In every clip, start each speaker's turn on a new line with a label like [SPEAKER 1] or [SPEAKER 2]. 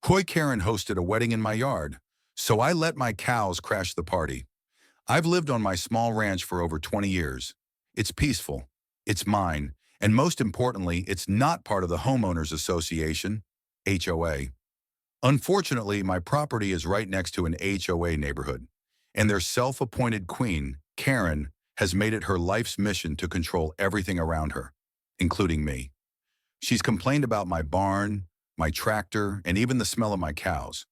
[SPEAKER 1] Hoy Karen hosted a wedding in my yard, so I let my cows crash the party. I've lived on my small ranch for over 20 years. It's peaceful, it's mine, and most importantly, it's not part of the Homeowners Association, HOA. Unfortunately, my property is right next to an HOA neighborhood, and their self-appointed queen, Karen, has made it her life's mission to control everything around her, including me. She's complained about my barn, my tractor, and even the smell of my cows.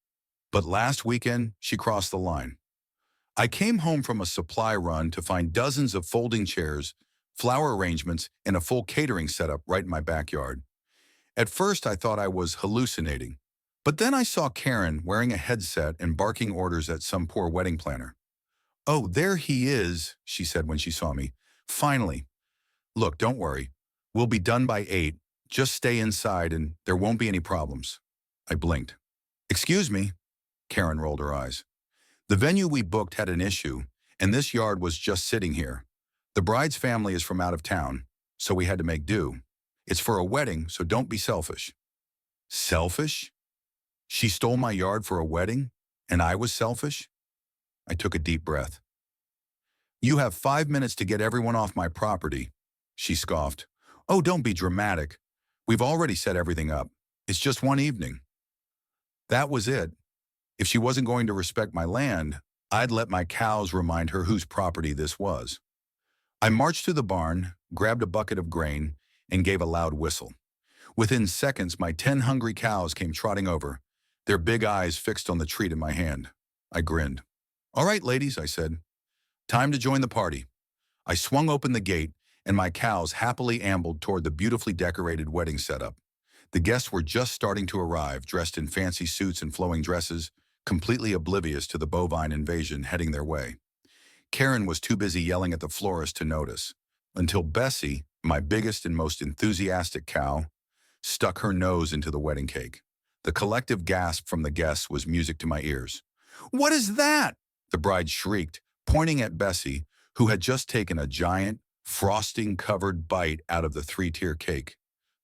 [SPEAKER 1] But last weekend, she crossed the line. I came home from a supply run to find dozens of folding chairs, flower arrangements, and a full catering setup right in my backyard. At first, I thought I was hallucinating. But then I saw Karen wearing a headset and barking orders at some poor wedding planner. "Oh, there he is," she said when she saw me. "Finally. Look, don't worry. We'll be done by 8. Just stay inside and there won't be any problems." I blinked. "Excuse me?" Karen rolled her eyes. "The venue we booked had an issue, and this yard was just sitting here. The bride's family is from out of town, so we had to make do. It's for a wedding, so don't be selfish." Selfish? She stole my yard for a wedding, and I was selfish? I took a deep breath. "You have 5 minutes to get everyone off my property," she scoffed. "Oh, don't be dramatic. We've already set everything up. It's just one evening." That was it. If she wasn't going to respect my land, I'd let my cows remind her whose property this was. I marched to the barn, grabbed a bucket of grain, and gave a loud whistle. Within seconds, my 10 hungry cows came trotting over, their big eyes fixed on the treat in my hand. I grinned. "All right, ladies," I said. "Time to join the party." I swung open the gate, and my cows happily ambled toward the beautifully decorated wedding setup. The guests were just starting to arrive, dressed in fancy suits and flowing dresses, completely oblivious to the bovine invasion heading their way. Karen was too busy yelling at the florist to notice, until Bessie, my biggest and most enthusiastic cow, stuck her nose into the wedding cake. The collective gasp from the guests was music to my ears. "What is that?" the bride shrieked, pointing at Bessie, who had just taken a giant, frosting-covered bite out of the 3-tier cake.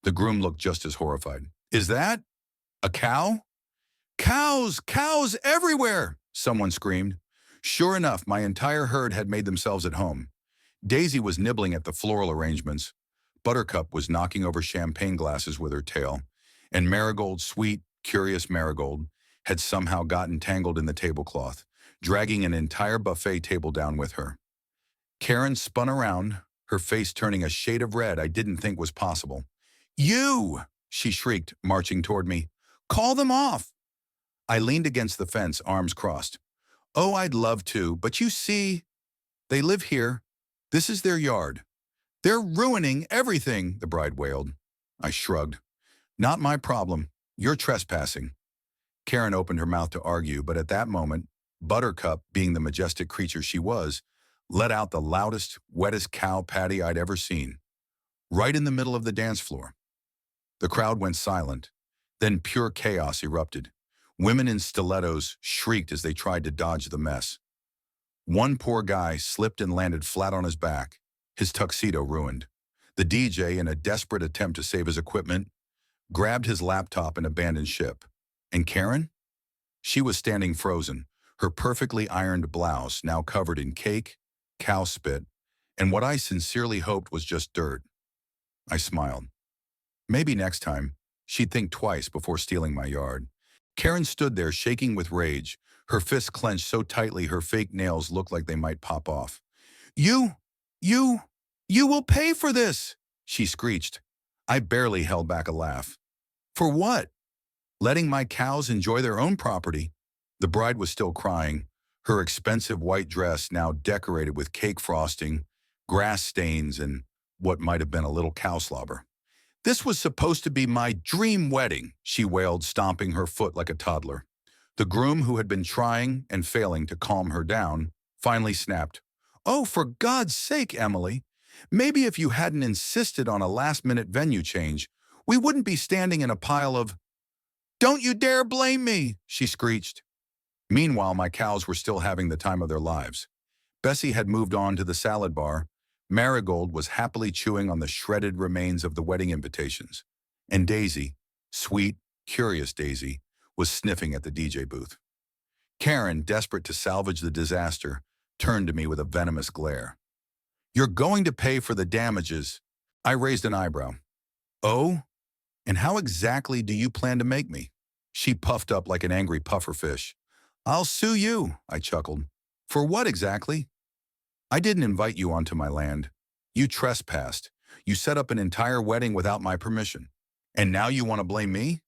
[SPEAKER 1] The groom looked just as horrified. "Is that a cow?" "Cows! Cows everywhere!" someone screamed. Sure enough, my entire herd had made themselves at home. Daisy was nibbling at the floral arrangements. Buttercup was knocking over champagne glasses with her tail, and Marigold, sweet, curious Marigold, had somehow gotten tangled in the tablecloth, dragging an entire buffet table down with her. Karen spun around, her face turning a shade of red I didn't think was possible. "You!" she shrieked, marching toward me. "Call them off!" I leaned against the fence, arms crossed. "Oh, I'd love to, but you see, they live here. This is their yard. They're ruining everything," the bride wailed. I shrugged. "Not my problem. You're trespassing." Karen opened her mouth to argue, but at that moment, Buttercup, being the majestic creature she was, let out the loudest, wettest cow patty I'd ever seen, right in the middle of the dance floor. The crowd went silent. Then pure chaos erupted. Women in stilettos shrieked as they tried to dodge the mess. One poor guy slipped and landed flat on his back, his tuxedo ruined. The DJ, in a desperate attempt to save his equipment, grabbed his laptop and abandoned ship. And Karen? She was standing frozen, her perfectly ironed blouse now covered in cake, cow spit, and what I sincerely hoped was just dirt. I smiled. Maybe next time, she'd think twice before stealing my yard. Karen stood there shaking with rage, her fists clenched so tightly her fake nails looked like they might pop off. You will pay for this," she screeched. I barely held back a laugh. "For what?" "Letting my cows enjoy their own property." The bride was still crying, her expensive white dress now decorated with cake frosting, grass stains, and what might have been a little cow slobber. "This was supposed to be my dream wedding," she wailed, stomping her foot like a toddler. The groom, who had been trying and failing to calm her down, finally snapped. "Oh, for God's sake, Emily. Maybe if you hadn't insisted on a last-minute venue change, we wouldn't be standing in a pile of—" "Don't you dare blame me," she screeched. Meanwhile, my cows were still having the time of their lives. Bessie had moved on to the salad bar. Marigold was happily chewing on the shredded remains of the wedding invitations. And Daisy, sweet, curious Daisy, was sniffing at the DJ booth. Karen, desperate to salvage the disaster, turned to me with a venomous glare. "You're going to pay for the damages." I raised an eyebrow. "Oh? And how exactly do you plan to make me?" She puffed up like an angry pufferfish. "I'll sue you," I chuckled. "For what exactly?" "I didn't invite you onto my land. You trespassed. You set up an entire wedding without my permission. And now you want to blame me?"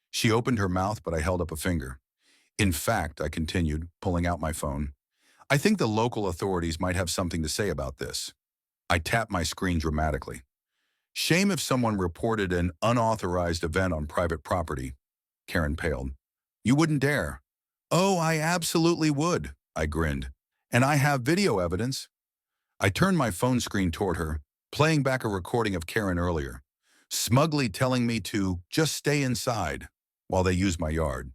[SPEAKER 1] She opened her mouth, but I held up a finger. "In fact," I continued, pulling out my phone, "I think the local authorities might have something to say about this." I tapped my screen dramatically. "Shame if someone reported an unauthorized event on private property." Karen paled. "You wouldn't dare." "Oh, I absolutely would," I grinned. "And I have video evidence." I turned my phone screen toward her, playing back a recording of Karen earlier, smugly telling me to just stay inside while they used my yard.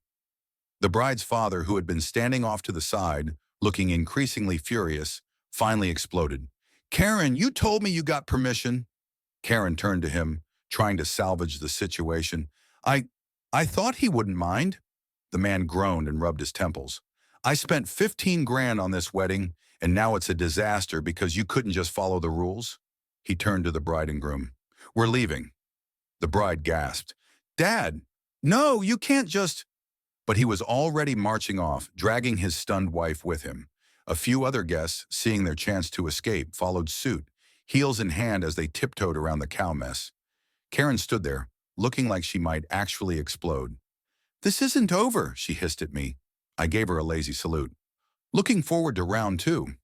[SPEAKER 1] The bride's father, who had been standing off to the side, looking increasingly furious, finally exploded. "Karen, you told me you got permission." Karen turned to him, trying to salvage the situation. I I thought he wouldn't mind." The man groaned and rubbed his temples. "I spent 15 grand on this wedding, and now it's a disaster because you couldn't just follow the rules." He turned to the bride and groom. "We're leaving." The bride gasped. "Dad, no, you can't just—" But he was already marching off, dragging his stunned wife with him. A few other guests, seeing their chance to escape, followed suit, heels in hand as they tiptoed around the cow mess. Karen stood there, looking like she might actually explode. "This isn't over," she hissed at me. I gave her a lazy salute. "Looking forward to round two."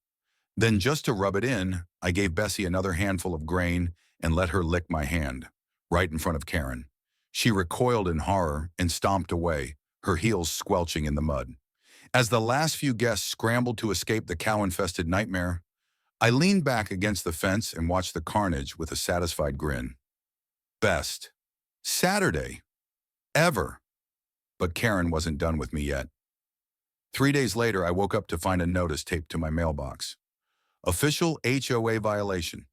[SPEAKER 1] Then, just to rub it in, I gave Bessie another handful of grain and let her lick my hand, right in front of Karen. She recoiled in horror and stomped away, her heels squelching in the mud. As the last few guests scrambled to escape the cow-infested nightmare, I leaned back against the fence and watched the carnage with a satisfied grin. Best Saturday ever. But Karen wasn't done with me yet. 3 days later, I woke up to find a notice taped to my mailbox. "Official HOA violation.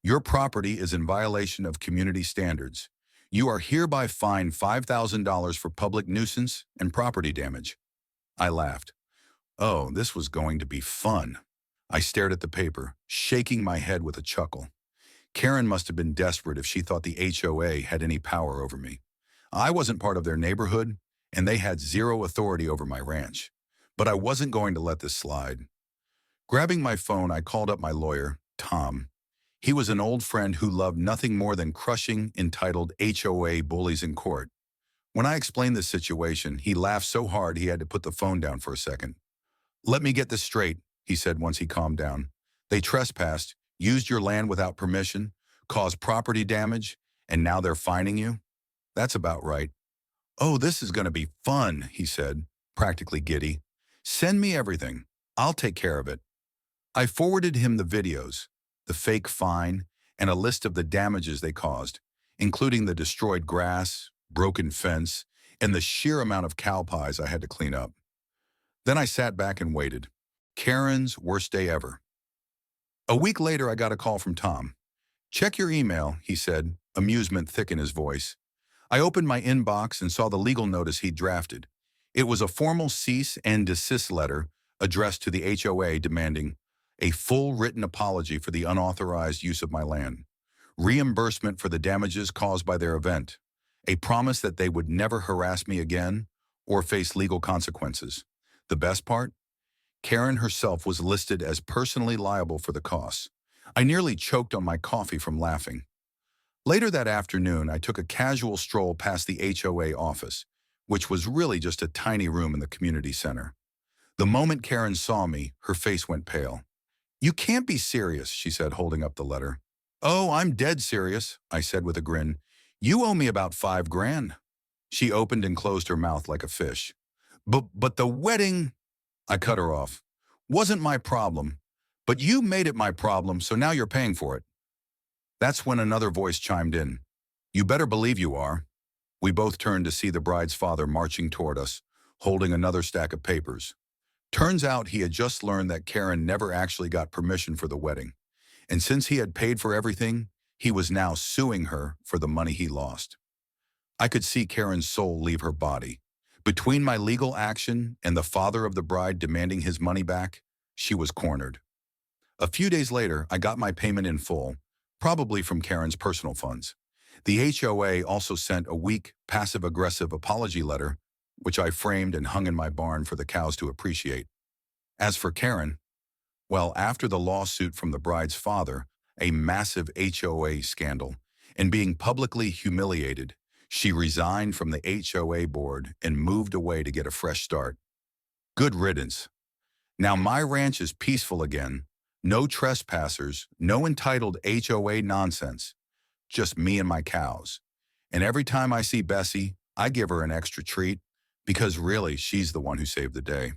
[SPEAKER 1] Your property is in violation of community standards. You are hereby fined $5,000 for public nuisance and property damage." I laughed. Oh, this was going to be fun. I stared at the paper, shaking my head with a chuckle. Karen must have been desperate if she thought the HOA had any power over me. I wasn't part of their neighborhood, and they had zero authority over my ranch. But I wasn't going to let this slide. Grabbing my phone, I called up my lawyer, Tom. He was an old friend who loved nothing more than crushing entitled HOA bullies in court. When I explained the situation, he laughed so hard he had to put the phone down for a second. "Let me get this straight," he said once he calmed down. "They trespassed, used your land without permission, caused property damage, and now they're fining you?" "That's about right." "Oh, this is going to be fun," he said, practically giddy. "Send me everything. I'll take care of it." I forwarded him the videos, the fake fine, and a list of the damages they caused, including the destroyed grass, broken fence, and the sheer amount of cow pies I had to clean up. Then I sat back and waited. Karen's worst day ever. A week later, I got a call from Tom. "Check your email," he said, amusement thick in his voice. I opened my inbox and saw the legal notice he'd drafted. It was a formal cease and desist letter addressed to the HOA demanding a full written apology for the unauthorized use of my land, reimbursement for the damages caused by their event, a promise that they would never harass me again or face legal consequences. The best part? Karen herself was listed as personally liable for the costs. I nearly choked on my coffee from laughing. Later that afternoon, I took a casual stroll past the HOA office, which was really just a tiny room in the community center. The moment Karen saw me, her face went pale. "You can't be serious," she said, holding up the letter. "Oh, I'm dead serious," I said with a grin. "You owe me about 5 grand. She opened and closed her mouth like a fish. But the wedding," I cut her off, "wasn't my problem. But you made it my problem, so now you're paying for it." That's when another voice chimed in. "You better believe you are." We both turned to see the bride's father marching toward us, holding another stack of papers. Turns out he had just learned that Karen never actually got permission for the wedding. And since he had paid for everything, he was now suing her for the money he lost. I could see Karen's soul leave her body. Between my legal action and the father of the bride demanding his money back, she was cornered. A few days later, I got my payment in full, probably from Karen's personal funds. The HOA also sent a weak, passive-aggressive apology letter, which I framed and hung in my barn for the cows to appreciate. As for Karen, well, after the lawsuit from the bride's father, a massive HOA scandal, and being publicly humiliated, she resigned from the HOA board and moved away to get a fresh start. Good riddance. Now my ranch is peaceful again. No trespassers, no entitled HOA nonsense. Just me and my cows. And every time I see Bessie, I give her an extra treat because really she's the one who saved the day.